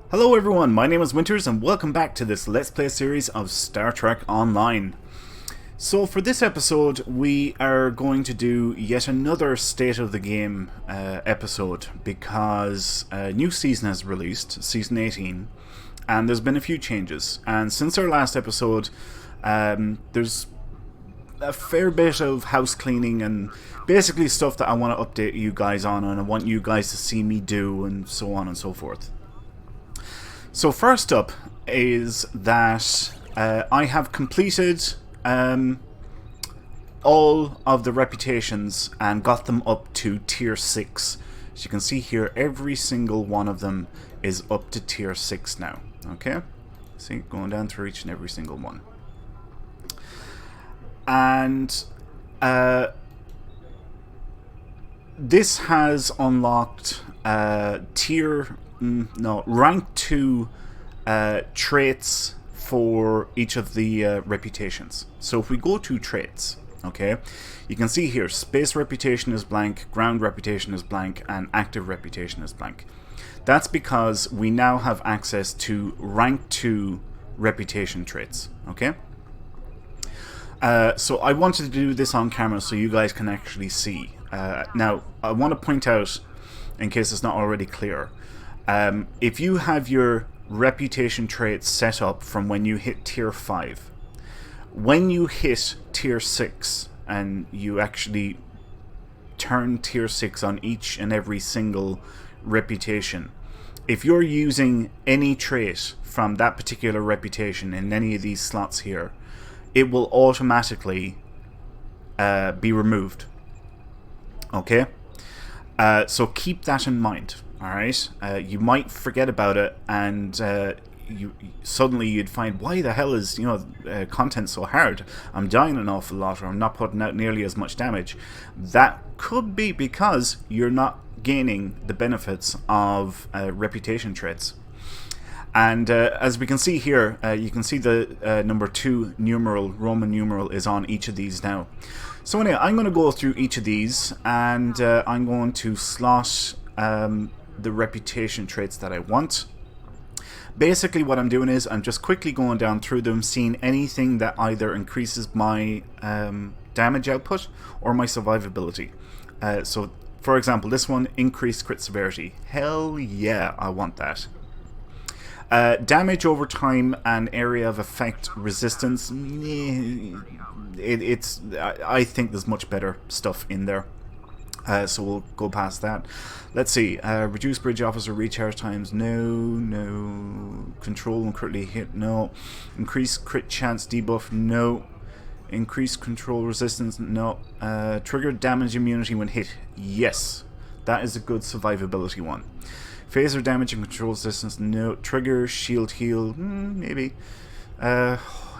Hello everyone, my name is Winters and welcome back to this Let's Play series of Star Trek Online. So for this episode we are going to do yet another State of the Game episode because a new season has released, Season 18, and there's been a few changes. And since our last episode, there's a fair bit of house cleaning and basically stuff that I want to update you guys on and I want you guys to see me do and so on and so forth. So first up is that I have completed all of the reputations and got them up to tier 6. As you can see here, every single one of them is up to tier 6 now. Okay? See, going down through each and every single one. And this has unlocked rank 2 traits for each of the reputations. So if we go to traits, okay, you can see here space reputation is blank, ground reputation is blank, and active reputation is blank. That's because we now have access to rank 2 reputation traits, okay? So I wanted to do this on camera so you guys can actually see. Now, I want to point out, in case it's not already clear, if you have your reputation traits set up from when you hit tier 5, when you hit tier 6 and you actually turn tier 6 on each and every single reputation, if you're using any trait from that particular reputation in any of these slots here, it will automatically be removed. Okay? So keep that in mind. Alright? You might forget about it and suddenly you'd find, why the hell is content so hard? I'm dying an awful lot, or I'm not putting out nearly as much damage. That could be because you're not gaining the benefits of reputation traits. And as we can see here, you can see the number 2 numeral, Roman numeral, is on each of these now. So anyway, I'm going to go through each of these and I'm going to slot the reputation traits that I want. Basically what I'm doing is I'm just quickly going down through them, seeing anything that either increases my damage output or my survivability. So for example, this one, increased crit severity. Hell yeah, I want that. Damage over time and area of effect resistance. I think there's much better stuff in there. So we'll go past that. Let's see. Reduce bridge officer recharge times. No. Control and critically hit. No. Increase crit chance debuff. No. Increase control resistance. No. Trigger damage immunity when hit. Yes. That is a good survivability one. Phaser damage and control resistance. No. Trigger shield heal. Maybe.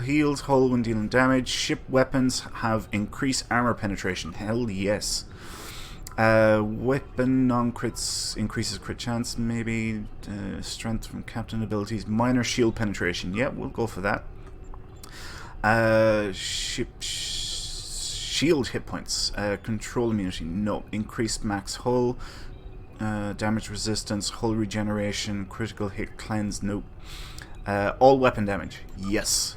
Heals hull when dealing damage. Ship weapons have increased armor penetration. Hell yes. Weapon non-crits increases crit chance, maybe. Strength from captain abilities. Minor shield penetration. Yeah, we'll go for that. Shield hit points. Control immunity. No. Increased max hull. Damage resistance. Hull regeneration. Critical hit cleanse. Nope. All weapon damage. Yes.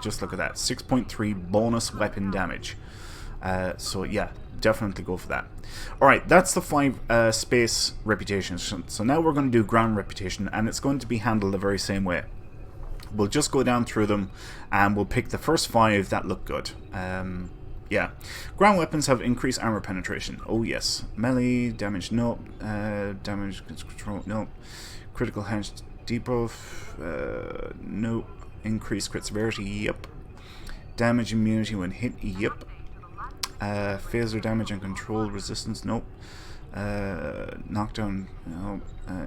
Just look at that. 6.3 bonus weapon damage. So yeah, definitely go for that. Alright, that's the 5 space reputations. So now we're going to do ground reputation, and it's going to be handled the very same way. We'll just go down through them and we'll pick the first 5 that look good. Yeah. Ground weapons have increased armor penetration. Oh yes. Melee damage, no. Damage control, no. Critical hedge debuff, no. Increased crit severity, yep. Damage immunity when hit, yep. Phaser damage and control resistance, nope. Knockdown, no.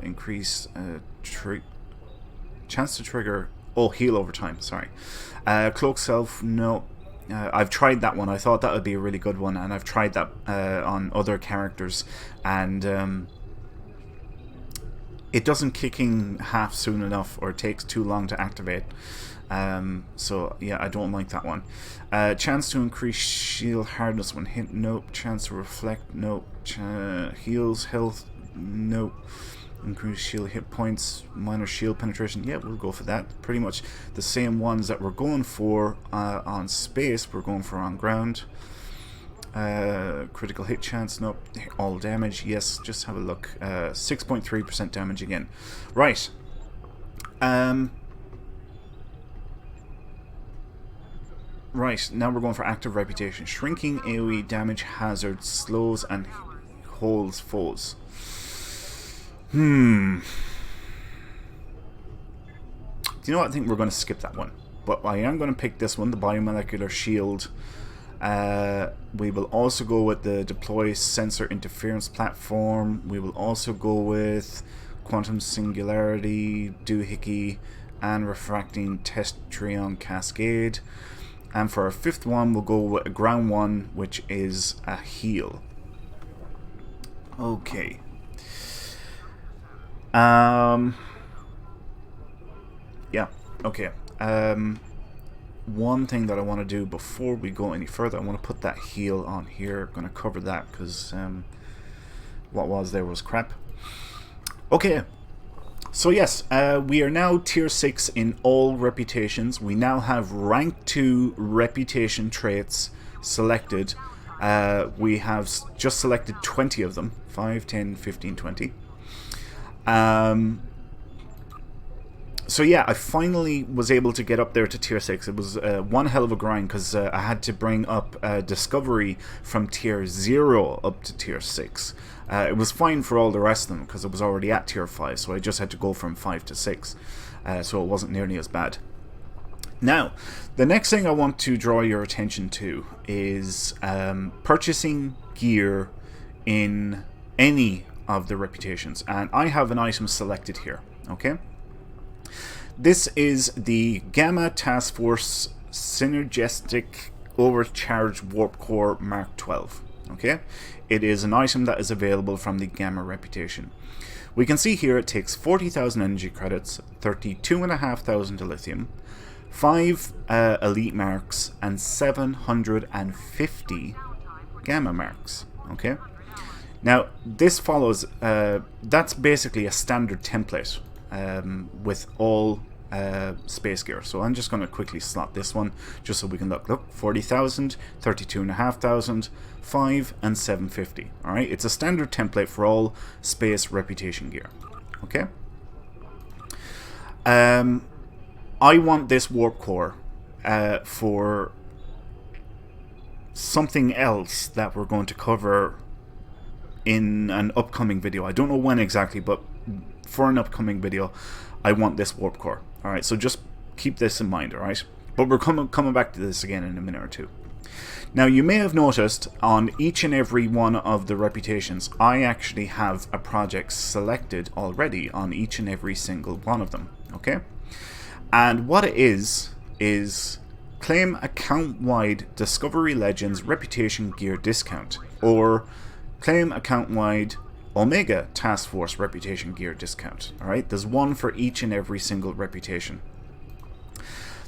Increase chance to trigger. Oh, heal over time, sorry. Cloak self, no. I've tried that one. I thought that would be a really good one, and I've tried that on other characters, and it doesn't kick in half soon enough, or it takes too long to activate. So yeah, I don't like that one. Chance to increase shield hardness when hit, nope. Chance to reflect, nope. Heals health, nope. Increase shield hit points, minor shield penetration. Yeah, we'll go for that. Pretty much the same ones that we're going for on space, we're going for on ground. Critical hit chance, nope. All damage, yes, just have a look. 6.3% damage again. Right. Right, now we're going for active reputation. Shrinking AoE damage hazard slows and holds foes. Do you know what? I think we're going to skip that one. But I am going to pick this one, the biomolecular shield. We will also go with the deploy sensor interference platform. We will also go with quantum singularity, doohickey, and refracting testrion cascade. And for our fifth one, we'll go with a ground one, which is a heal. Okay. Yeah, okay. One thing that I want to do before we go any further, I want to put that heal on here. I'm going to cover that because what was there was crap. Okay. So yes, we are now tier 6 in all reputations. We now have rank 2 reputation traits selected. We have just selected 20 of them. 5, 10, 15, 20. So yeah, I finally was able to get up there to tier 6. It was one hell of a grind because I had to bring up Discovery from tier 0 up to tier 6. It was fine for all the rest of them because it was already at tier 5, so I just had to go from 5 to 6. So it wasn't nearly as bad. Now, the next thing I want to draw your attention to is purchasing gear in any of the reputations. And I have an item selected here, okay? This is the Gamma Task Force Synergistic Overcharge Warp Core Mark 12. Okay, it is an item that is available from the Gamma reputation. We can see here it takes 40,000 energy credits, 32,500 lithium, 5 elite marks, and 750 Gamma marks. Okay, now this follows. That's basically a standard template with all space gear. So I'm just going to quickly slot this one just so we can look. 40,000, 32,500, 5 and 750. Alright, it's a standard template for all space reputation gear. Okay. I want this warp core for something else that we're going to cover in an upcoming video. I don't know when exactly, but for an upcoming video I want this warp core. Alright, so just keep this in mind, alright? But we're coming back to this again in a minute or two. Now, you may have noticed on each and every one of the reputations, I actually have a project selected already on each and every single one of them, okay? And what it is claim account-wide Discovery Legends Reputation Gear Discount, or claim account-wide Omega Task Force Reputation Gear Discount. Alright, there's one for each and every single reputation.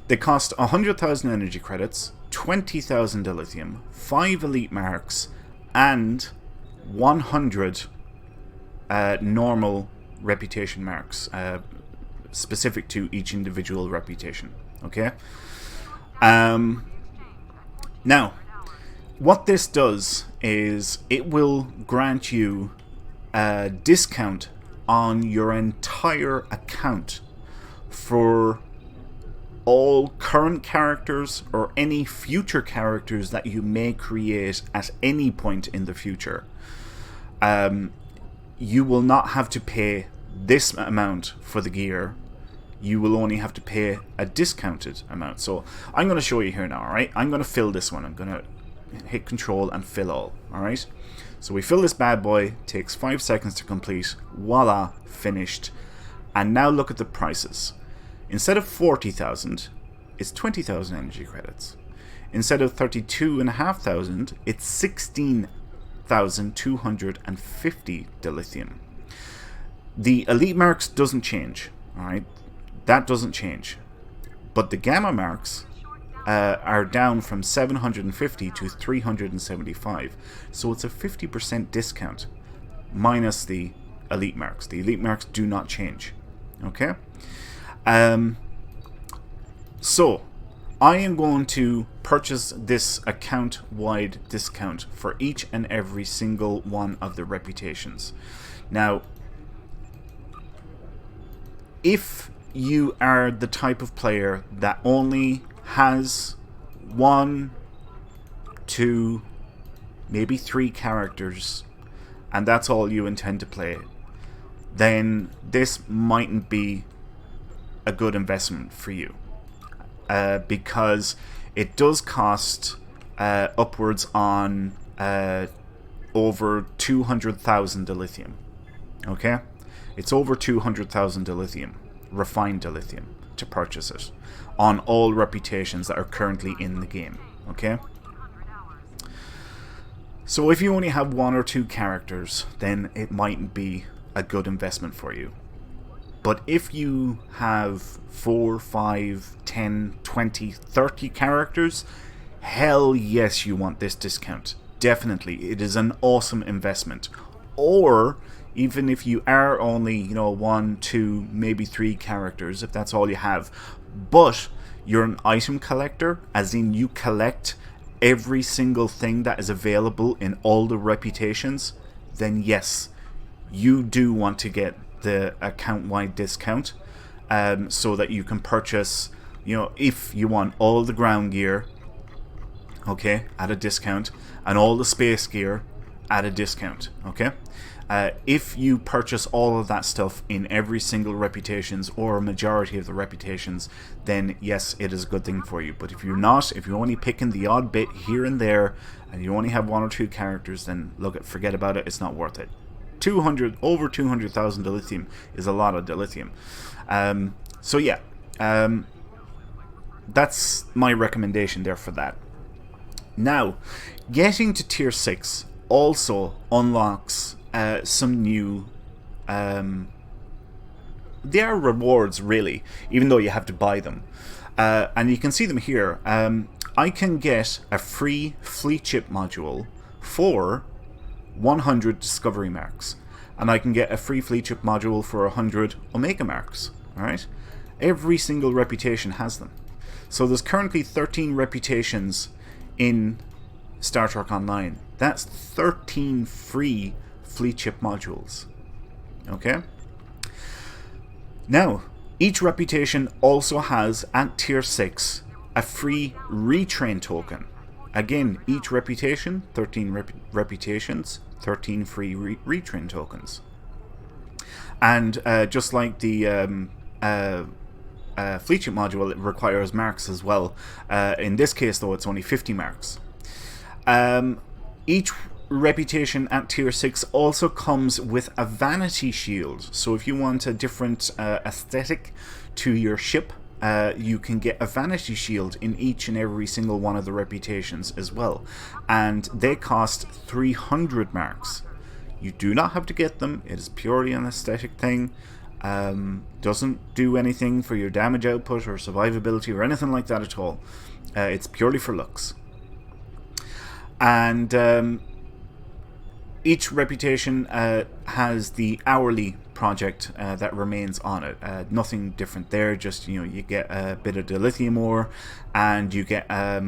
They cost 100,000 energy credits, 20,000 dilithium, 5 elite marks, and 100 normal reputation marks specific to each individual reputation. Okay? Now, what this does is it will grant you a discount on your entire account for all current characters or any future characters that you may create at any point in the future. You will not have to pay this amount for the gear. You will only have to pay a discounted amount. So I'm going to show you here now, alright? I'm going to fill this one. I'm going to hit control and fill all, alright? So we fill this bad boy, takes 5 seconds to complete, voila, finished. And now look at the prices. Instead of 40,000, it's 20,000 energy credits. Instead of 32,500, it's 16,250 dilithium. The elite marks doesn't change, alright? That doesn't change. But the gamma marks are down from 750 to 375. So it's a 50% discount minus the elite marks. The elite marks do not change. Okay? So, I am going to purchase this account-wide discount for each and every single one of the reputations. Now, if you are the type of player that only has 1, 2, maybe 3 characters, and that's all you intend to play, then this mightn't be a good investment for you. Because it does cost upwards on over 200,000 dilithium. Okay? It's over 200,000 dilithium, refined dilithium, to purchase it on all reputations that are currently in the game. Okay? So if you only have 1 or 2 characters, then it mightn't be a good investment for you. But if you have 4, 5, 10, 20, 30 characters, hell yes, you want this discount. Definitely, it is an awesome investment. Or even if you are only, 1, 2, maybe 3 characters, if that's all you have, but you're an item collector, as in you collect every single thing that is available in all the reputations, then yes, you do want to get the account-wide discount, so that you can purchase, if you want all the ground gear, okay, at a discount, and all the space gear at a discount, okay? If you purchase all of that stuff in every single reputations or a majority of the reputations, then yes, it is a good thing for you. But if you're not, if you're only picking the odd bit here and there, and you only have 1 or 2 characters, then forget about it. It's not worth it. Over 200,000 dilithium is a lot of dilithium. So yeah, that's my recommendation there for that. Now, getting to tier 6 also unlocks some new, they are rewards really, even though you have to buy them. And you can see them here. I can get a free fleet ship module for 100 discovery marks, and I can get a free fleet ship module for 100 omega marks. Alright, every single reputation has them. So there's currently 13 reputations in Star Trek Online. That's 13 free fleet ship modules. Okay, now each reputation also has at tier 6 a free retrain token. Again, each reputation, 13 reputations, 13 free retrain tokens. And just like the fleet ship module, it requires marks as well. In this case, though, it's only 50 marks. Each reputation at tier 6 also comes with a vanity shield. So if you want a different aesthetic to your ship, you can get a vanity shield in each and every single one of the reputations as well, and they cost 300 marks. You do not have to get them. It is purely an aesthetic thing. Doesn't do anything for your damage output or survivability or anything like that at all. It's purely for looks. And each reputation has the hourly project that remains on it. Nothing different there, just you get a bit of dilithium ore, and you get a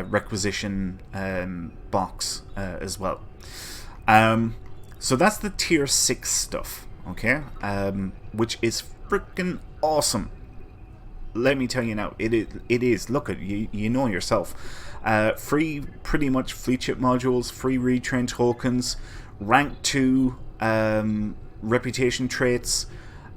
requisition box as well. So that's the tier 6 stuff, okay? Which is freaking awesome. Let me tell you now, it is. Look at you know yourself. Free, pretty much fleet ship modules, free retrain tokens, rank 2 reputation traits,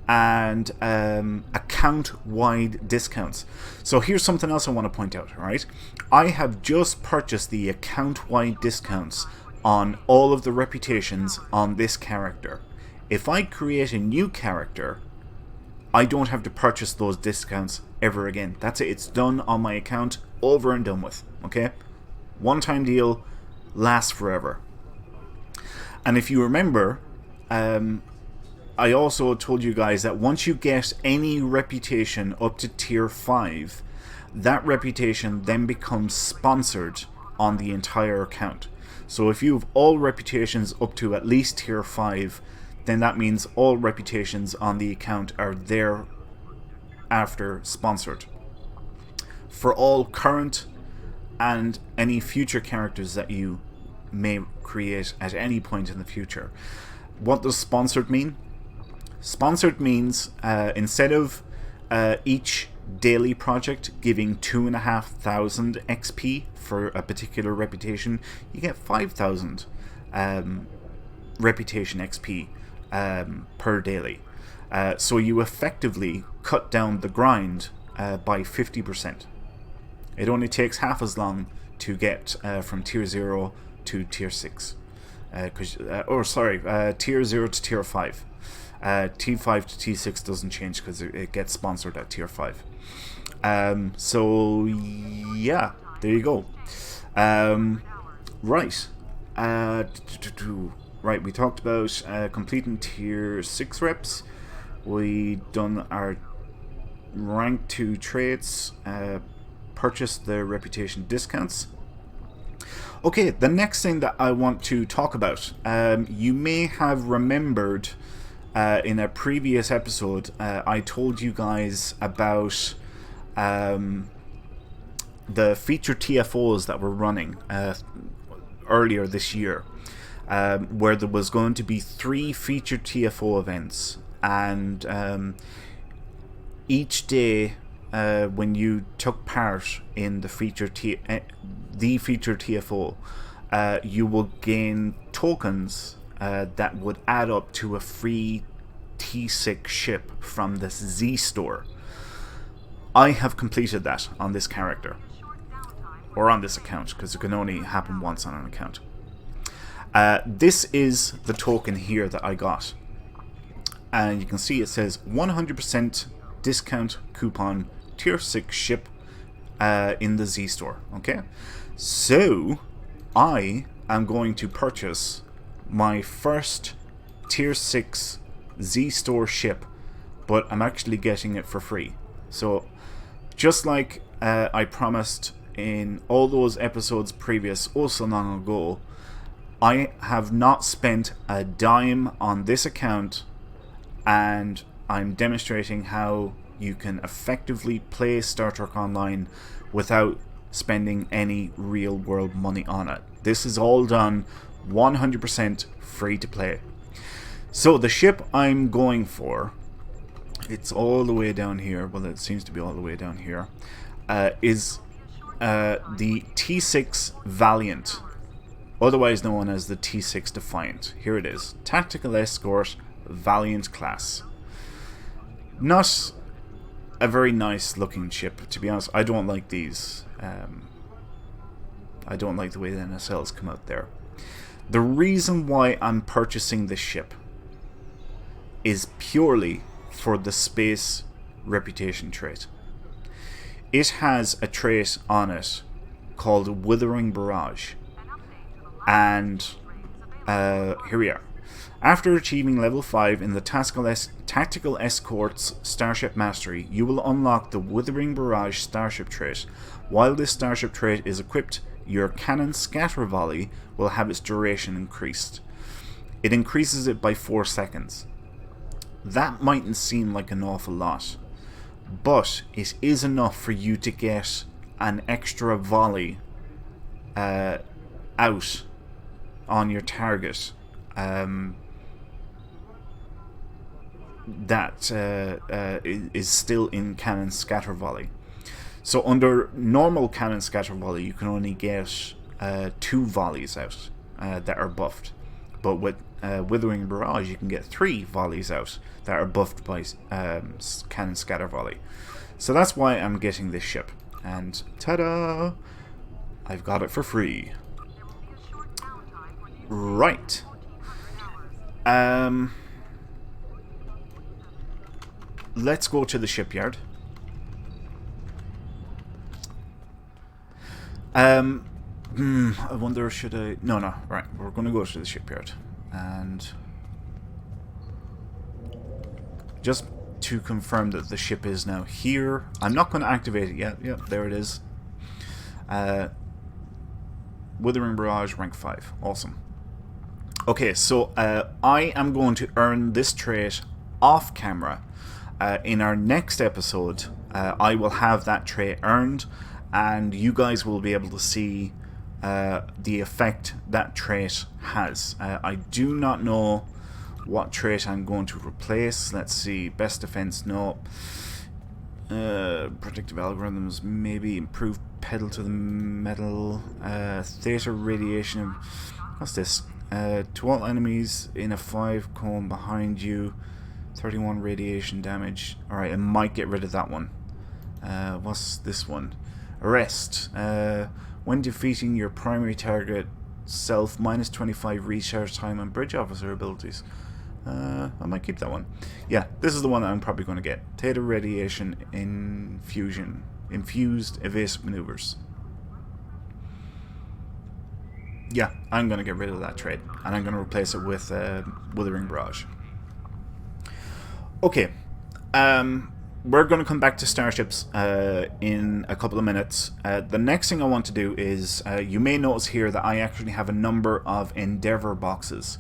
and account-wide discounts. So here's something else I want to point out, right? I have just purchased the account-wide discounts on all of the reputations on this character. If I create a new character, I don't have to purchase those discounts ever again. That's it. It's done on my account, over and done with. Okay? One-time deal, lasts forever. And if you remember, I also told you guys that once you get any reputation up to tier 5, that reputation then becomes sponsored on the entire account. So if you have all reputations up to at least tier 5, then that means all reputations on the account are thereafter sponsored. For all current and any future characters that you may create at any point in the future. What does sponsored mean? Sponsored means instead of each daily project giving 2,500 XP for a particular reputation, you get 5,000 reputation XP per daily. So you effectively cut down the grind by 50%. It only takes half as long to get from tier 0 to tier 6. Tier 0 to tier 5. T5 to T6 doesn't change because it gets sponsored at tier 5. So, yeah, there you go. Right. Right, we talked about completing tier 6 reps. We done our rank 2 traits. Purchased the reputation discounts. Okay, the next thing that I want to talk about, you may have remembered in a previous episode, I told you guys about the feature TFOs that were running earlier this year, where there was going to be 3 feature TFO events, and each day when you took part in the feature TFO, you will gain tokens that would add up to a free T6 ship from this Z store. I have completed that on this character, or on this account, because it can only happen once on an account. This is the token here that I got, and you can see it says 100% discount coupon tier 6 ship in the Z store. Okay, so I am going to purchase my first tier 6 Z store ship, but I'm actually getting it for free. So just like I promised in all those episodes previous, oh so long ago, I have not spent a dime on this account, and I'm demonstrating how you can effectively play Star Trek Online without spending any real world money on it. This is all done 100% free to play. So the ship I'm going for, it's all the way down here, well it seems to be all the way down here, is the T6 Valiant, otherwise known as the T6 Defiant. Here it is, Tactical Escort Valiant class. Not a very nice looking ship, to be honest. I don't like these. I don't like the way the NSLs come out there. The reason why I'm purchasing this ship is purely for the space reputation trait. It has a trait on it called Withering Barrage, and here we are. After achieving level 5 in the Tactical Escort's Starship Mastery, you will unlock the Withering Barrage Starship trait. While this Starship trait is equipped, your cannon scatter volley will have its duration increased. It increases it by 4 seconds. That mightn't seem like an awful lot, but it is enough for you to get an extra volley out on your target that is still in cannon scatter volley. So under normal cannon scatter volley, you can only get 2 volleys out that are buffed, but with Withering Barrage you can get 3 volleys out that are buffed by cannon scatter volley. So that's why I'm getting this ship, and ta-da! I've got it for free. Right. Let's go to the shipyard. I wonder, should I... No, right. We're going to go to the shipyard. And just to confirm that the ship is now here. I'm not going to activate it yet. Yep, there it is. Withering Barrage, rank 5. Awesome. Okay, so I am going to earn this trait off camera. In our next episode, I will have that trait earned, and you guys will be able to see the effect that trait has. I do not know what trait I'm going to replace. Let's see. Best defense, no. Predictive algorithms, maybe. Improved pedal to the metal. Theta radiation. What's this? To all enemies in a 5 cone behind you. 31 radiation damage. Alright, I might get rid of that one. What's this one? Arrest. When defeating your primary target self, minus 25 recharge time and bridge officer abilities. I might keep that one. Yeah, this is the one that I'm probably going to get. Theta radiation infusion. Infused evasive maneuvers. Yeah, I'm going to get rid of that trait. And I'm going to replace it with Withering Barrage. Okay. We're going to come back to starships in a couple of minutes. The next thing I want to do is, you may notice here that I actually have a number of Endeavour boxes.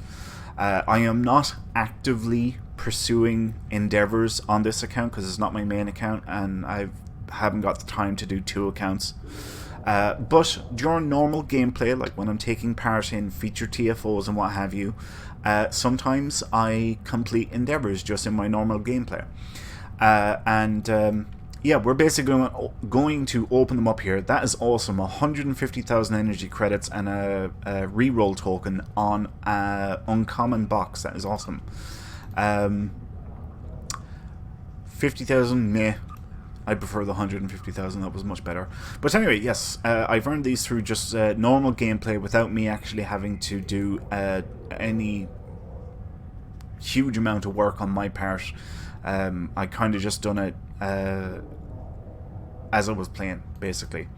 I am not actively pursuing endeavours on this account because it's not my main account and I haven't got the time to do 2 accounts. But during normal gameplay, like when I'm taking part in featured TFOs and what have you, sometimes I complete endeavours just in my normal gameplay. Yeah, we're basically going to open them up here. That is awesome. 150,000 energy credits and a reroll token on an uncommon box. That is awesome. 50,000, meh. I prefer the 150,000. That was much better. But anyway, yes, I've earned these through just normal gameplay without me actually having to do any huge amount of work on my part. I kind of just done it as I was playing, basically.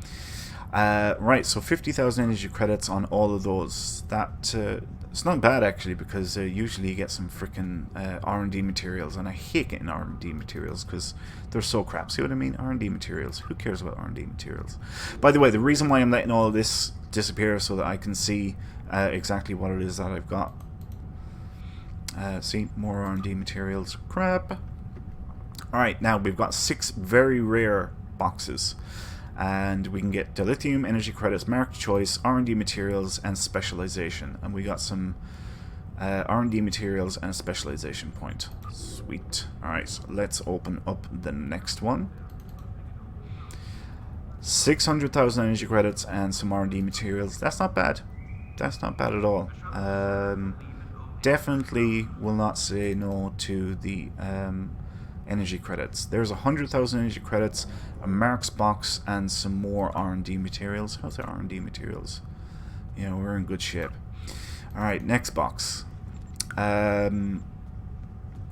Right, so 50,000 energy credits on all of those. That it's not bad actually, because usually you get some freaking R&D materials, and I hate getting R&D materials because they're so crap. See what I mean? R&D materials. Who cares about R&D materials? By the way, the reason why I'm letting all of this disappear is so that I can see exactly what it is that I've got. See, more R&D materials. Crap. Alright, now we've got 6 very rare boxes. And we can get dilithium, energy credits, marked choice, R&D materials, and specialization. And we got some R&D materials and a specialization point. Sweet. Alright, so let's open up the next one. 600,000 energy credits and some R&D materials. That's not bad. That's not bad at all. Definitely will not say no to the energy credits. There's 100,000 energy credits, a marks box, and some more R&D materials. How's our R&D materials? Yeah, we're in good shape. Alright, next box. Alright,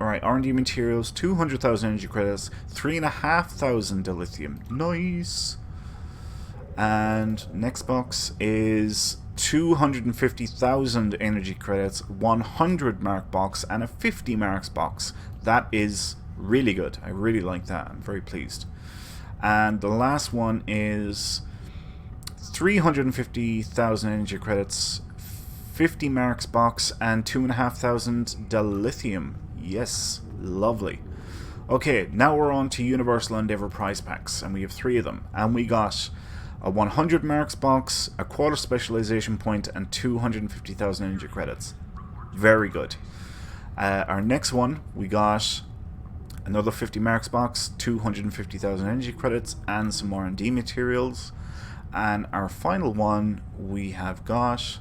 R&D materials, 200,000 energy credits, 3,500 dilithium. Nice! And next box is 250,000 energy credits, 100 mark box, and a 50 marks box. That is really good. I really like that. I'm very pleased. And the last one is 350,000 energy credits, 50 marks box, and 2,500 dilithium. Yes, lovely. Okay, now we're on to Universal Endeavour prize packs, and we have 3 of them. And we got a 100 marks box, a quarter specialization point, and 250,000 energy credits. Very good. Our next one, we got another 50 marks box, 250,000 energy credits, and some R&D materials. And our final one, we have got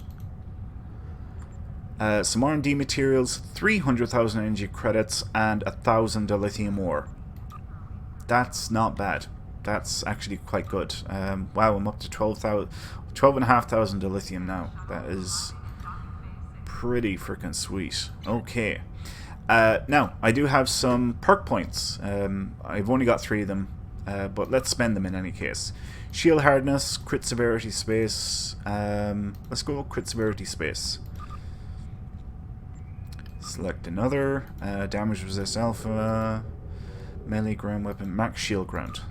some R&D materials, 300,000 energy credits, and 1,000 dilithium ore. That's not bad. That's actually quite good. Wow, I'm up to 12,500 dilithium now. That is pretty freaking sweet. Okay. Now, I do have some perk points. I've only got 3 of them, but let's spend them in any case. Shield hardness, crit severity space. Let's go crit severity space. Select another. Damage resist alpha. Melee ground weapon. Max shield ground.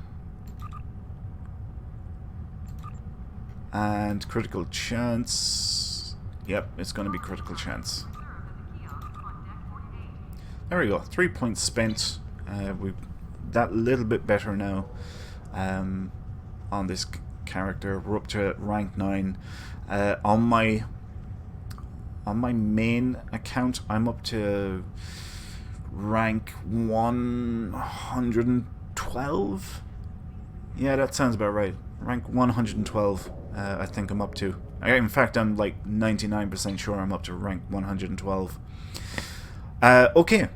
And critical chance. Yep, it's going to be critical chance. There we go. 3 points spent. We've that little bit better now on this character. We're up to rank 9. On my main account, I'm up to rank 112. Yeah, that sounds about right. Rank 112. I think I'm up to. In fact, I'm like 99% sure I'm up to rank 112. Okay.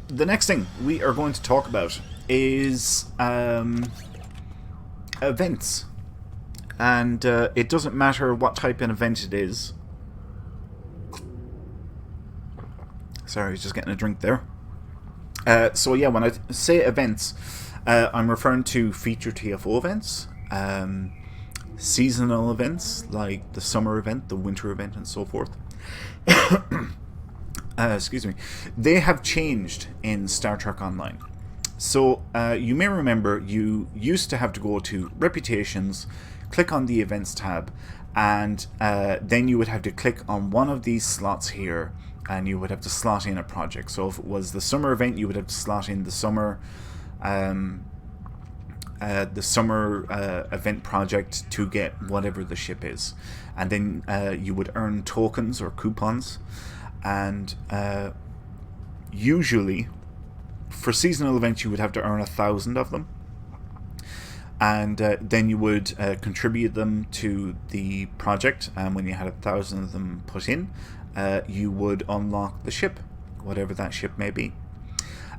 The next thing we are going to talk about is events. And it doesn't matter what type of event it is. Sorry, I was just getting a drink there. So yeah, when I say events, I'm referring to feature TFO events, seasonal events like the summer event, the winter event, and so forth. Excuse me. They have changed in Star Trek Online. So you may remember you used to have to go to Reputations, click on the Events tab, and then you would have to click on one of these slots here, and you would have to slot in a project. So if it was the summer event, you would have to slot in the summer event project to get whatever the ship is, and then you would earn tokens or coupons, and usually for seasonal events you would have to earn 1,000 of them, and then you would contribute them to the project, and when you had 1,000 of them put in, you would unlock the ship, whatever that ship may be.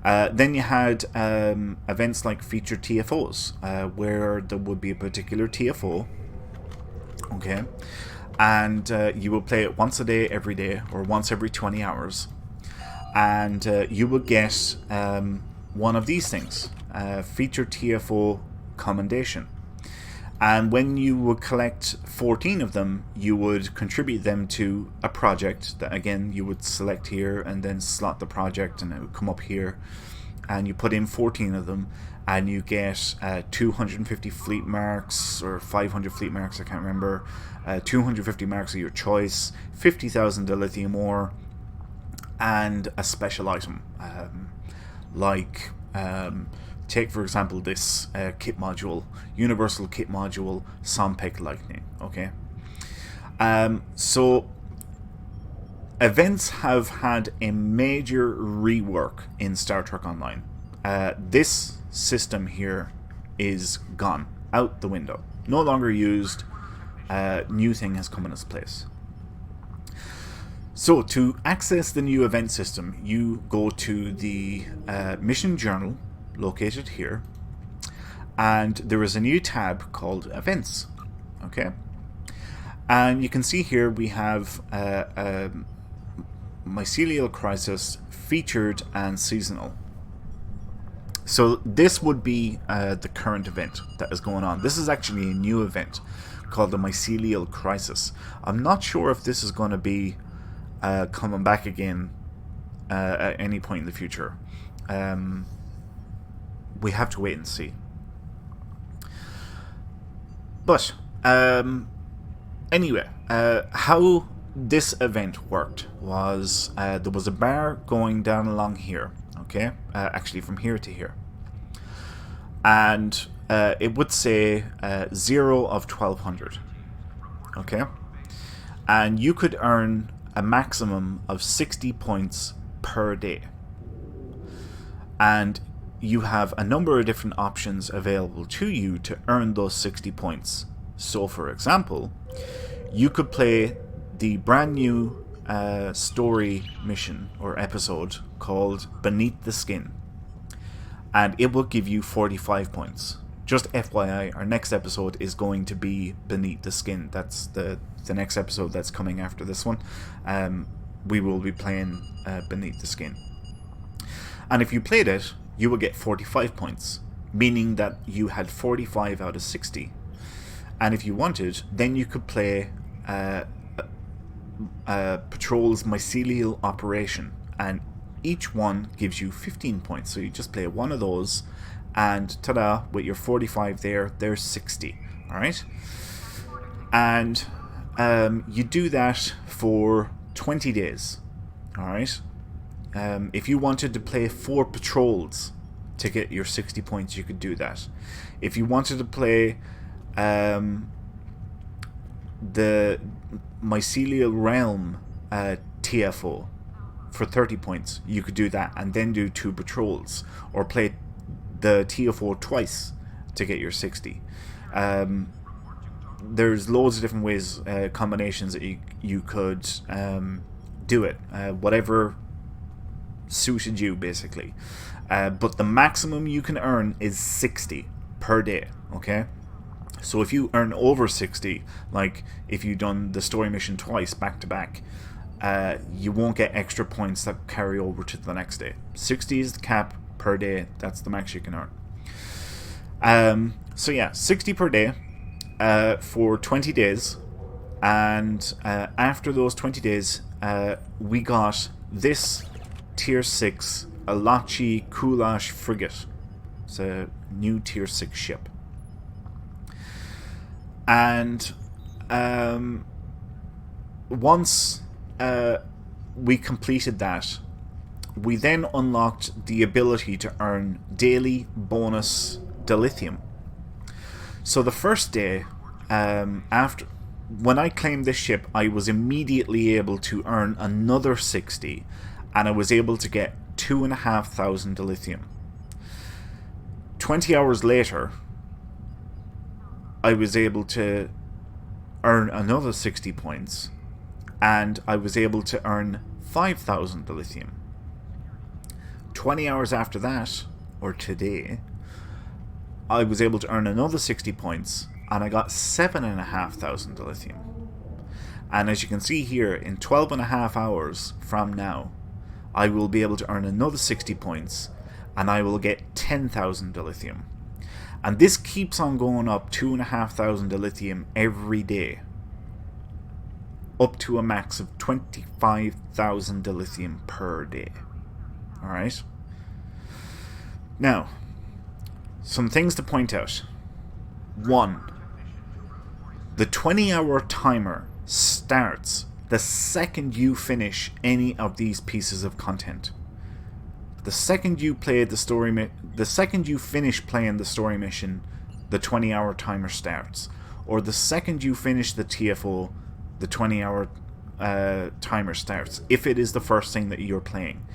Then you had events like featured TFOs, where there would be a particular TFO, okay, and you would play it once a day, every day, or once every 20 hours, and you would get one of these things, featured TFO commendation. And when you would collect 14 of them, you would contribute them to a project that, again, you would select here and then slot the project, and it would come up here, and you put in 14 of them, and you get 250 fleet marks or 500 fleet marks, I can't remember, 250 marks of your choice, 50,000 dilithium ore, and a special item like take for example this kit module, universal kit module, Sompek Lightning. Okay, so events have had a major rework in Star Trek Online. This system here is gone, out the window, no longer used. New thing has come in its place. So to access the new event system, you go to the mission journal located here, and there is a new tab called Events. Okay, and you can see here we have Mycelial Crisis, featured and seasonal. So this would be the current event that is going on. This is actually a new event called the Mycelial Crisis. I'm not sure if this is going to be coming back again at any point in the future. We have to wait and see. But anyway, how this event worked was there was a bar going down along here, okay, actually from here to here, and it would say 0 of 1,200, okay, and you could earn a maximum of 60 points per day, and you have a number of different options available to you to earn those 60 points. So for example, you could play the brand new story mission or episode called Beneath the Skin, and it will give you 45 points. Just FYI, our next episode is going to be Beneath the Skin. That's the next episode that's coming after this one. We will be playing Beneath the Skin, and if you played it, you will get 45 points, meaning that you had 45 out of 60. And if you wanted, then you could play Patrol's Mycelial Operation, and each one gives you 15 points. So you just play one of those, and ta-da, with your 45 there, there's 60. Alright? And you do that for 20 days. Alright? If you wanted to play 4 patrols to get your 60 points, you could do that. If you wanted to play the Mycelial Realm TFO for 30 points, you could do that and then do 2 patrols, or play the TFO twice to get your 60. There's loads of different ways, combinations that you could do it, whatever suited you basically. But the maximum you can earn is 60 per day, okay? So if you earn over 60, like if you've done the story mission twice back to back, you won't get extra points that carry over to the next day. 60 is the cap per day. That's the max you can earn. So yeah, 60 per day for 20 days. And after those 20 days, we got this Tier 6 Alachi Kulash frigate. It's a new Tier 6 ship. And once we completed that, we then unlocked the ability to earn daily bonus dilithium. So the first day, when I claimed this ship, I was immediately able to earn another 60, and I was able to get 2,500 dilithium. 20 hours later, I was able to earn another 60 points, and I was able to earn 5,000 dilithium. 20 hours after that, or today, I was able to earn another 60 points, and I got 7,500 dilithium. And as you can see here, in 12.5 hours from now, I will be able to earn another 60 points, and I will get 10,000 dilithium. And this keeps on going up 2,500 dilithium every day, up to a max of 25,000 dilithium per day. Alright? Now, some things to point out. 1. The 20-hour timer starts the second you finish any of these pieces of content. The second you play the story, the second you finish playing the story mission, the 20-hour timer starts. Or the second you finish the TFO, the 20-hour timer starts. If it is the first thing that you're playing.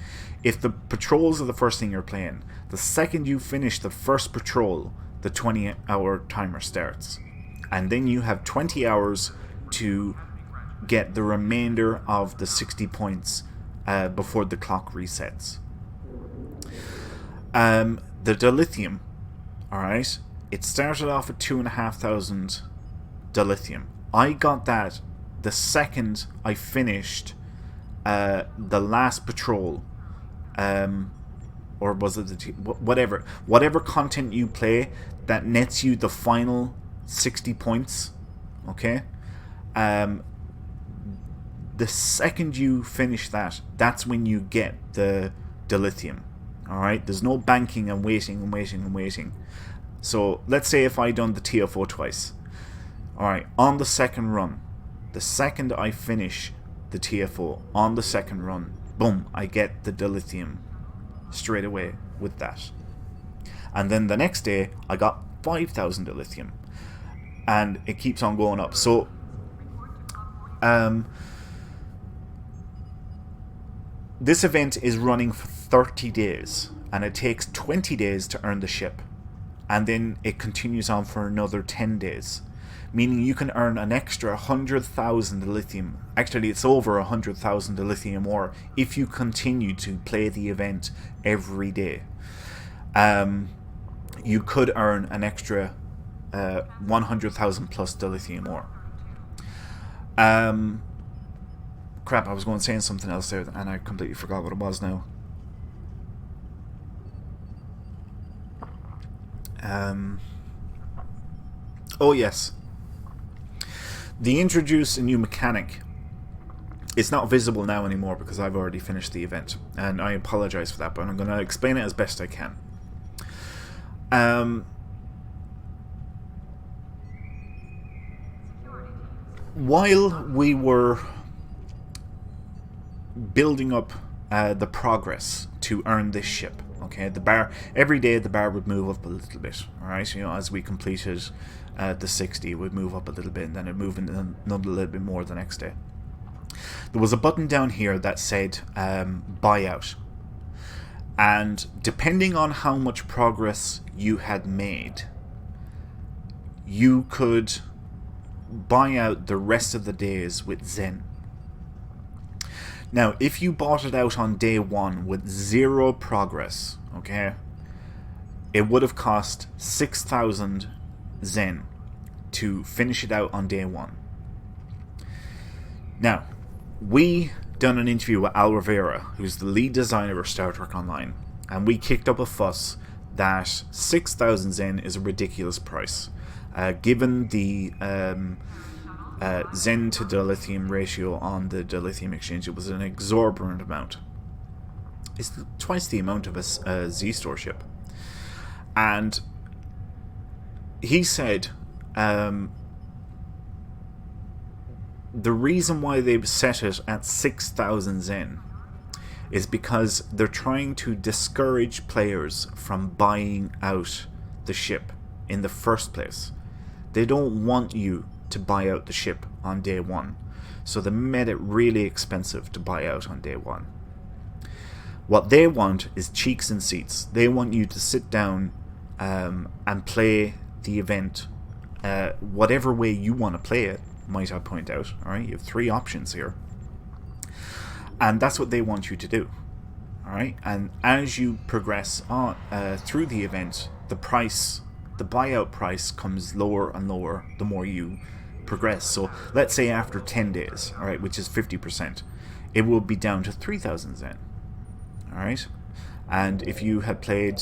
If the patrols are the first thing you're playing, the second you finish the first patrol, the 20-hour timer starts. And then you have 20 hours to get the remainder of the 60 points before the clock resets. The dilithium, alright, it started off at 2,500 dilithium. I got that the second I finished the last patrol, or was it whatever content you play that nets you the final 60 points, okay? The second you finish that, that's when you get the dilithium. Alright, there's no banking and waiting. So let's say if I done the TFO twice. Alright, on the second run, the second I finish the TFO, on the second run, boom, I get the dilithium straight away with that. And then the next day, I got 5,000 dilithium. And it keeps on going up. So, this event is running for 30 days, and it takes 20 days to earn the ship, and then it continues on for another 10 days, meaning you can earn an extra 100,000 dilithium. Actually, it's over 100,000 dilithium more if you continue to play the event every day. You could earn an extra 100,000 plus dilithium more. Crap, I was going to say something else there, and I completely forgot what it was now. Oh yes. They introduced a new mechanic. It's not visible now anymore because I've already finished the event, and I apologize for that, but I'm going to explain it as best I can. while we were building up the progress to earn this ship, okay, the bar every day the bar would move up a little bit. All right, you know, as we completed the 60, it would move up a little bit, and then it moved another little bit more the next day. There was a button down here that said buyout, and depending on how much progress you had made, you could buy out the rest of the days with Zen. Now, if you bought it out on day 1 with 0 progress, okay, it would have cost 6,000 Zen to finish it out on day 1. Now, we done an interview with Al Rivera, who's the lead designer of Star Trek Online, and we kicked up a fuss that 6,000 Zen is a ridiculous price. Given the Zen to dilithium ratio on the dilithium exchange, it was an exorbitant amount. It's twice the amount of a Z ship. And he said the reason why they've set it at 6,000 Zen is because they're trying to discourage players from buying out the ship in the first place. They don't want you to buy out the ship on day 1, so they made it really expensive to buy out on day 1. What they want is cheeks and seats. They want you to sit down and play the event whatever way you want to play it, might I point out. Alright, you have 3 options here, and that's what they want you to do. Alright, and as you progress on through the event, the buyout price comes lower and lower the more you progress. So let's say after 10 days, alright, which is 50%, it will be down to 3,000 Zen. Alright, and if you had played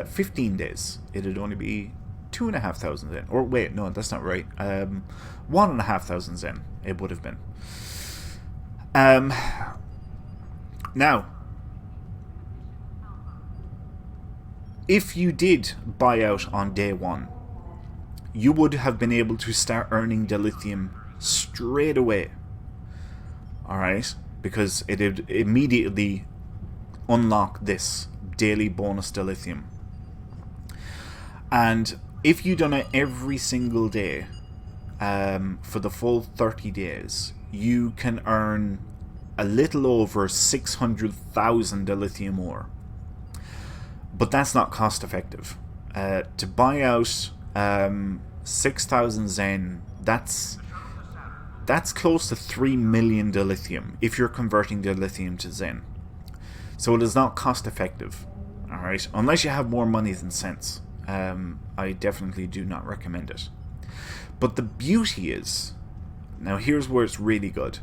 15 days, it'd only be 2,500 Zen. Or wait, no, that's not right. 1,500 Zen it would have been. Now, if you did buy out on day 1, you would have been able to start earning dilithium straight away. Alright? Because it would immediately unlock this daily bonus dilithium. And if you done it every single day for the full 30 days, you can earn a little over 600,000 dilithium ore. But that's not cost effective. To buy out 6,000 Zen, that's close to 3 million dilithium if you're converting dilithium to Zen. So it is not cost effective. Alright, unless you have more money than sense. I definitely do not recommend it. But the beauty is, now here's where it's really good.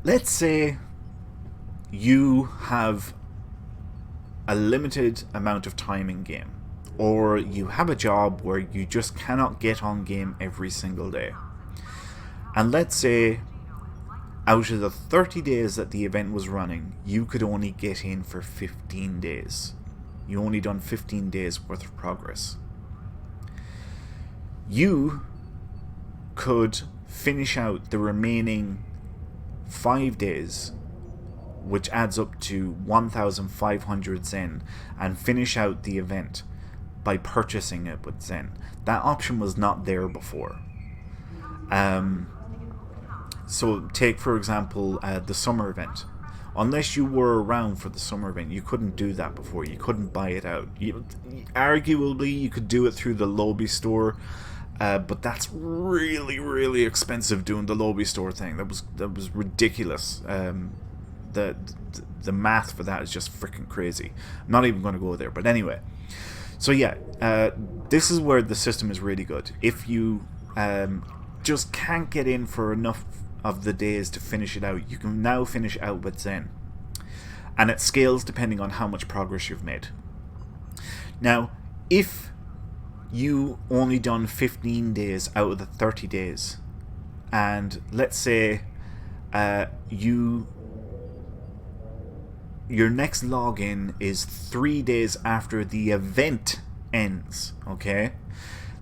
Let's say you have a limited amount of time in game, or you have a job where you just cannot get on game every single day. And let's say out of the 30 days that the event was running, you could only get in for 15 days. You only done 15 days worth of progress. You could finish out the remaining 5 days, which adds up to 1,500 Zen, and finish out the event by purchasing it with Zen. That option was not there before. So take, for example, the summer event. Unless you were around for the summer event, you couldn't do that before. You couldn't buy it out. Arguably, you could do it through the lobby store, but that's really, really expensive doing the lobby store thing. That was ridiculous. The math for that is just freaking crazy. I'm not even going to go there, but anyway. So yeah, this is where the system is really good. If you just can't get in for enough of the days to finish it out, you can now finish it out with Zen, and it scales depending on how much progress you've made. Now, if you only done 15 days out of the 30 days, and let's say your next login is 3 days after the event ends, okay?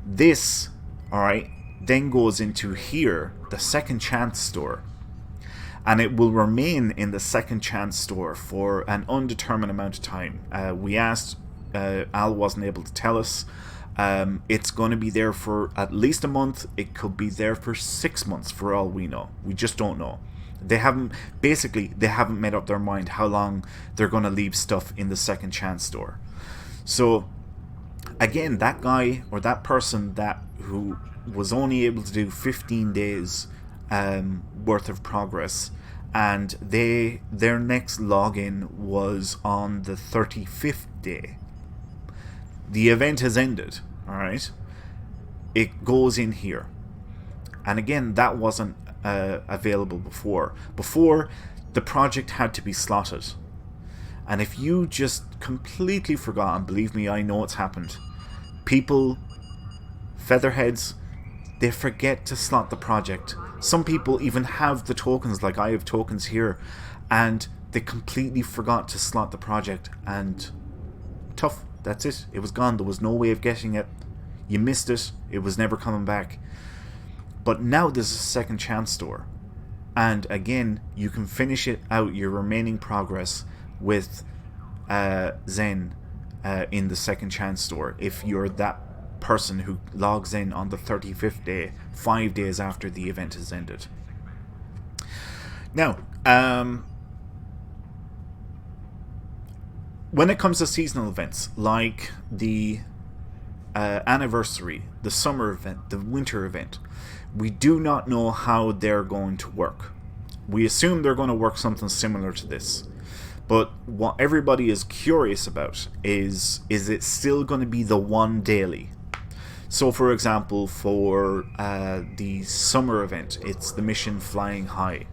This, alright, then goes into here, the second chance store. And it will remain in the second chance store for an undetermined amount of time. We asked, Al wasn't able to tell us. It's going to be there for at least a month. It could be there for 6 months for all we know. We just don't know. They haven't made up their mind how long they're going to leave stuff in the second chance store. So again, that guy or that person who was only able to do 15 days worth of progress, and their next login was on the 35th day. The event has ended, alright? It goes in here. And again, that wasn't available before. Before, the project had to be slotted. And if you just completely forgot, and believe me, I know it's happened, people, featherheads, they forget to slot the project. Some people even have the tokens, like I have tokens here, and they completely forgot to slot the project, and tough, that's it. It was gone. There was no way of getting it. You missed it. It was never coming back. But now there's a second chance store. And again, you can finish it out, your remaining progress, with Zen in the second chance store if you're that person who logs in on the 35th day, 5 days after the event has ended. Now, when it comes to seasonal events like the anniversary, the summer event, the winter event, we do not know how they're going to work. We assume they're going to work something similar to this. But what everybody is curious about is it still going to be the one daily? So, for example, for the summer event, it's the mission Flying High.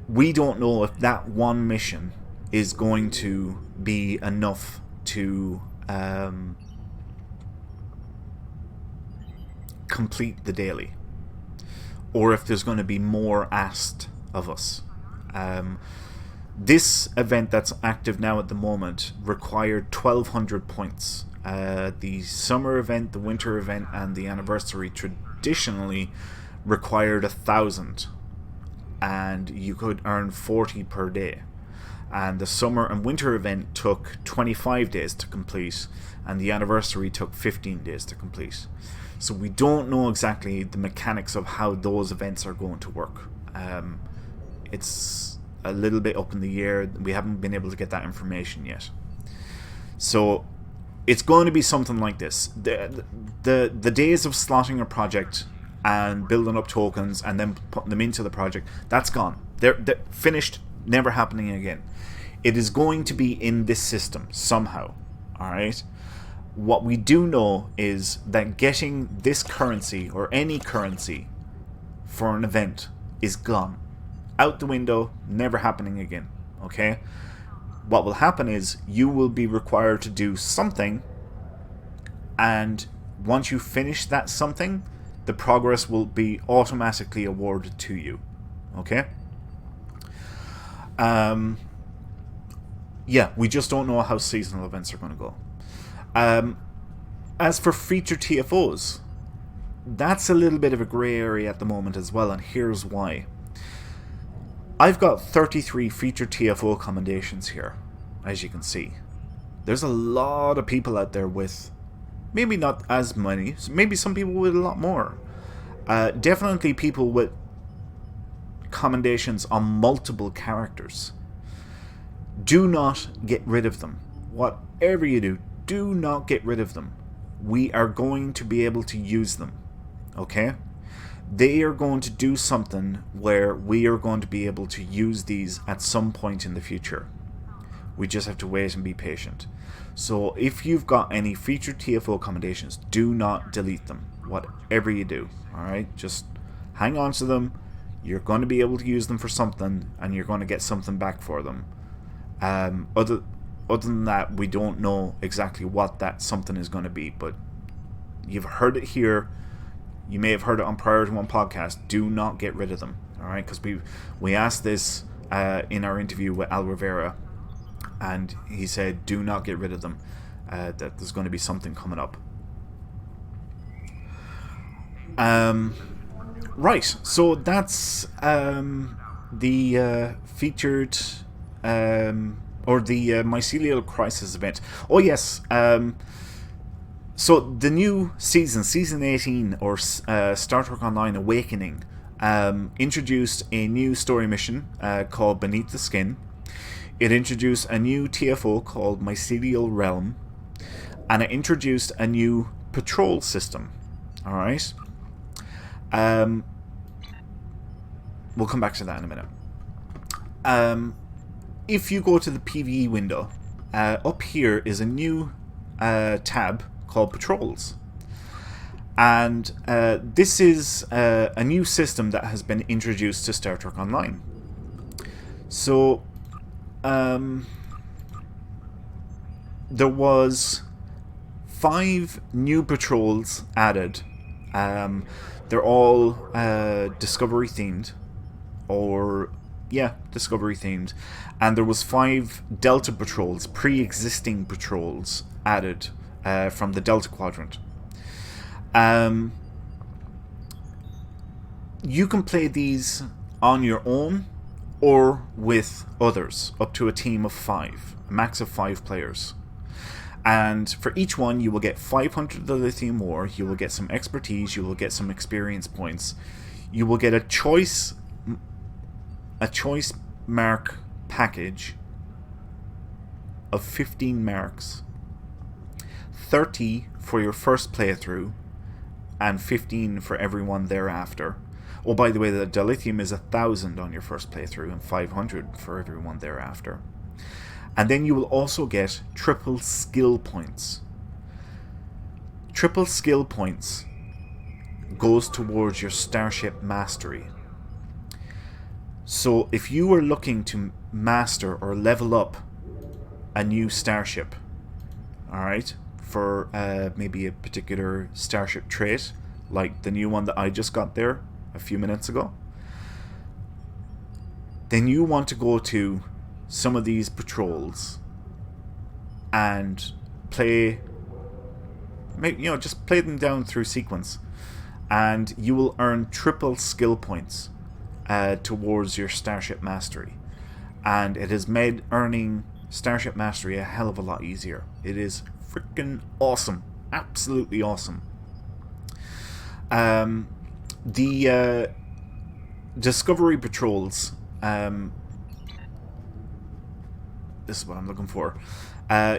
We don't know if that one mission is going to be enough to complete the daily, or if there's going to be more asked of us. This event that's active now at the moment required 1,200 points. The summer event, the winter event, and the anniversary traditionally required 1,000, and you could earn 40 per day. And the summer and winter event took 25 days to complete, and the anniversary took 15 days to complete. So we don't know exactly the mechanics of how those events are going to work. It's a little bit up in the air. We haven't been able to get that information yet. So it's going to be something like this. The days of slotting a project and building up tokens and then putting them into the project, that's gone. They're finished, never happening again. It is going to be in this system somehow. Alright? What we do know is that getting this currency or any currency for an event is gone. Out the window, never happening again. Okay? What will happen is you will be required to do something, and once you finish that something, the progress will be automatically awarded to you. Okay? Yeah, we just don't know how seasonal events are going to go. As for featured TFOs, that's a little bit of a grey area at the moment as well, and here's why. I've got 33 featured TFO commendations here, as you can see. There's a lot of people out there with, maybe not as many, maybe some people with a lot more. Definitely people with commendations on multiple characters. Do not get rid of them. Whatever you do, do not get rid of them. We are going to be able to use them. Okay? They are going to do something where we are going to be able to use these at some point in the future. We just have to wait and be patient. So if you've got any featured TFO commendations, do not delete them. Whatever you do. Alright? Just hang on to them. You're going to be able to use them for something, and you're going to get something back for them. Other than that, we don't know exactly what that something is going to be, but you've heard it here. You may have heard it on Priority One podcast. Do not get rid of them, all right? Because we asked this in our interview with Al Rivera, and he said, do not get rid of them. That there's going to be something coming up. Right, so that's the featured or the mycelial crisis event. Oh yes, so the new season 18, or Star Trek Online Awakening, introduced a new story mission called Beneath the Skin. It introduced a new TFO called Mycelial Realm, and it introduced a new patrol system. All right. We'll come back to that in a minute. If you go to the PvE window, up here is a new tab called Patrols. And this is a new system that has been introduced to Star Trek Online. So, there was 5 new patrols added. They're all Discovery themed, Discovery themed, and there was 5 Delta patrols, pre-existing patrols added from the Delta Quadrant. You can play these on your own or with others, up to a team of 5, a max of 5 players. And for each one, you will get 500 lithium ore, you will get some expertise, you will get some experience points, you will get a choice mark package of 15 marks, 30 for your first playthrough, and 15 for everyone thereafter. Oh, by the way, the dilithium is 1,000 on your first playthrough and 500 for everyone thereafter. And then you will also get triple skill points. Triple skill points goes towards your starship mastery. So if you are looking to master or level up a new starship, alright, for maybe a particular starship trait, like the new one that I just got there a few minutes ago, then you want to go to some of these patrols and play, just play them down through sequence, and you will earn triple skill points towards your starship mastery. And it has made earning starship mastery a hell of a lot easier. It is freaking awesome, absolutely awesome. The Discovery patrols, this is what I'm looking for.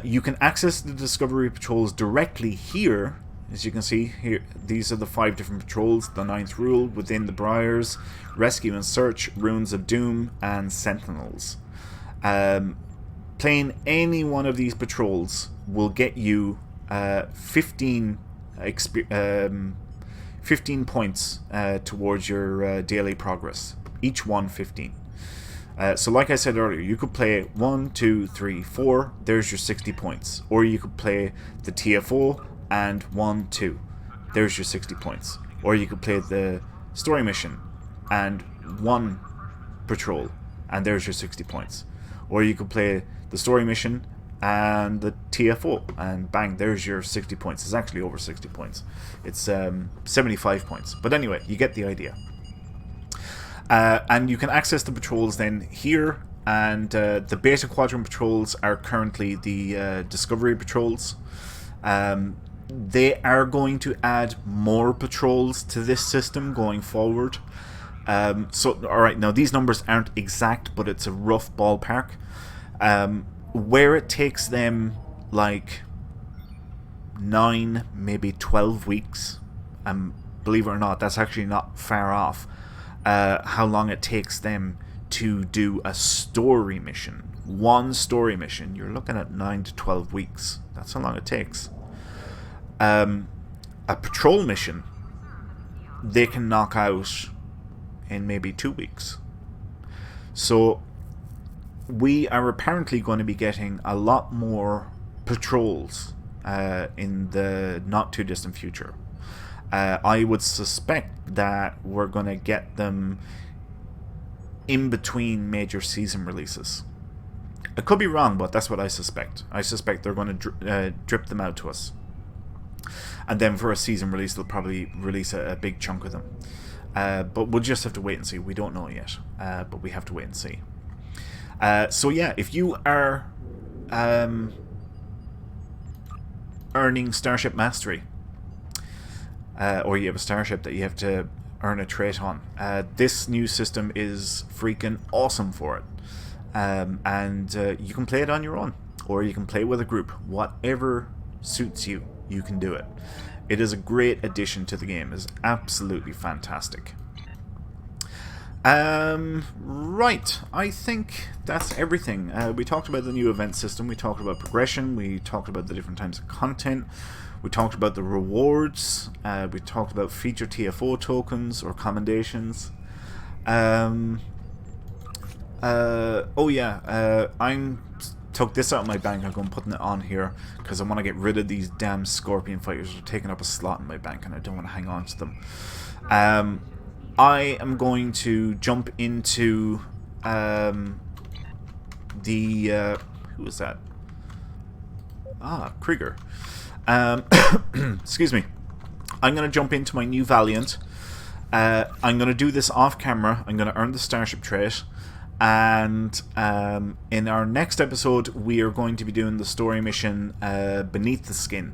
You can access the Discovery patrols directly here. As you can see here, these are the 5 different patrols: the 9th Rule, Within the Briars, Rescue and Search, Runes of Doom, and Sentinels. Playing any one of these patrols will get you 15 points towards your daily progress. Each one 15. So like I said earlier, you could play 1, 2, 3, 4, there's your 60 points. Or you could play the TFO and 1, 2, there's your 60 points. Or you could play the story mission and 1 patrol, and there's your 60 points. Or you could play the story mission and the TFO, and bang, there's your 60 points. It's actually over 60 points. It's 75 points. But anyway, you get the idea. And you can access the patrols then here, and the Beta Quadrant patrols are currently the Discovery patrols. They are going to add more patrols to this system going forward. So, alright, now these numbers aren't exact, but it's a rough ballpark. Where it takes them like 9, maybe 12 weeks, believe it or not, that's actually not far off. How long it takes them to do a story mission. One story mission, you're looking at 9 to 12 weeks. That's how long it takes. A patrol mission, they can knock out in maybe 2 weeks. So we are apparently going to be getting a lot more patrols in the not too distant future. I would suspect that we're going to get them in between major season releases. I could be wrong, but that's what I suspect. I suspect they're going to drip them out to us. And then for a season release, they'll probably release a big chunk of them. But we'll just have to wait and see. We don't know yet, but we have to wait and see. So yeah, if you are earning Starship Mastery, or you have a starship that you have to earn a trait on, this new system is freaking awesome for it. And you can play it on your own, or you can play with a group. Whatever suits you, you can do it. It is a great addition to the game. It's absolutely fantastic. Right, I think that's everything. We talked about the new event system, we talked about progression, we talked about the different types of content, we talked about the rewards, we talked about feature TFO tokens or commendations. Oh yeah, I'm took this out of my bank. I'm going putting it on here because I want to get rid of these damn Scorpion fighters. They're taking up a slot in my bank and I don't want to hang on to them. I am going to jump into the who is that? Krieger. Excuse me. I'm going to jump into my new Valiant. I'm going to do this off camera. I'm going to earn the Starship trait. And in our next episode, we are going to be doing the story mission Beneath the Skin.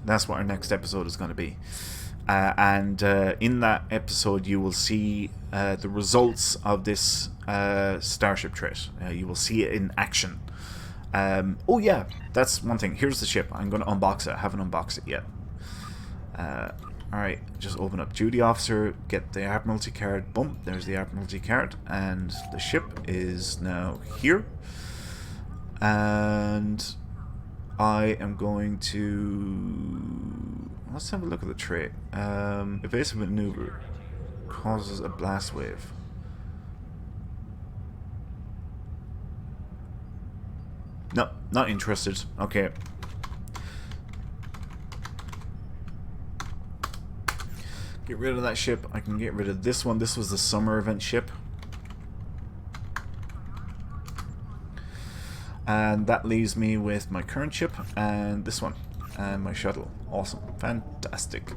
That's what our next episode is going to be. And in that episode, you will see the results of this Starship trait. You will see it in action. Oh yeah, that's one thing. Here's the ship. I'm going to unbox it. I haven't unboxed it yet. Alright, just open up Duty Officer, get the Admiralty card. Boom, there's the Admiralty card. And the ship is now here. And I am going to... Let's have a look at the trait. Evasive maneuver causes a blast wave. No, not interested. Okay. Get rid of that ship. I can get rid of this one. This was the summer event ship. And that leaves me with my current ship and this one. And my shuttle. Awesome. Fantastic.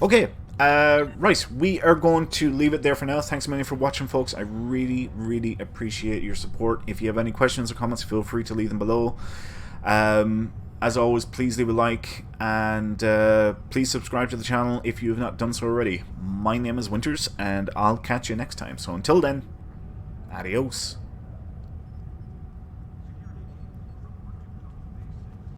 Okay. Right. We are going to leave it there for now. Thanks a million for watching, folks. I really, really appreciate your support. If you have any questions or comments, feel free to leave them below. As always, please leave a like and please subscribe to the channel if you have not done so already. My name is Winters and I'll catch you next time. So until then, adios.